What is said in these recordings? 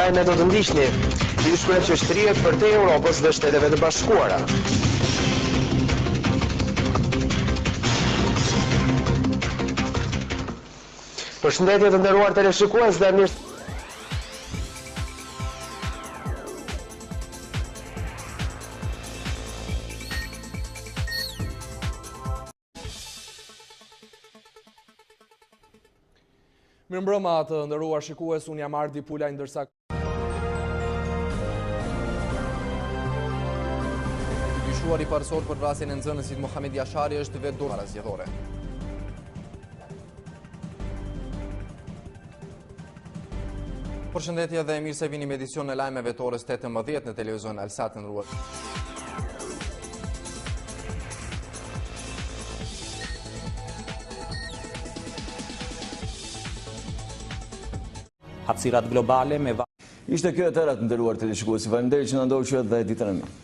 lajme do të ndiqni. Ju shkruhet qështëriet për te Europës dhe Shteteve të Bashkuara. Përshëndetje të nderuar teleshikues dhe mirë. Mirëmbrëma të nderuar shikues, unë jam Ardi Pulaj, ndërsa dyshuari parësor për vrasjen e nxënësit Mohamed Jashari është vetë dorë zgjedhore. Përshëndetje dhe mirë se vini me edicion në lajmeve të orës 18 në televizion Alsat në Ruar. Hapësirat globale me Ishte kjo e tëra të nderuar teleshikues, faleminderit që na ndoqët dhe ditën e mirë.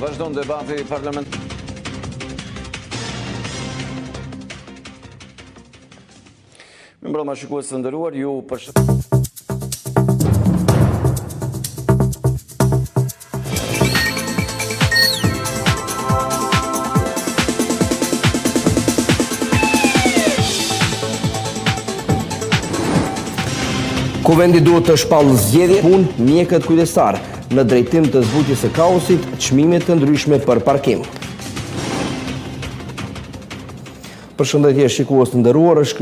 Vazhdon debati parlament. Mirëmbrëma shikues të nderuar, ju Kuvendi duhet të shpallë zgjedhje punë mjekët kujdestar në drejtim të zbutjes së kaosit, çmime të ndryshme për parkim. Përshëndetje shikues të nderuar, është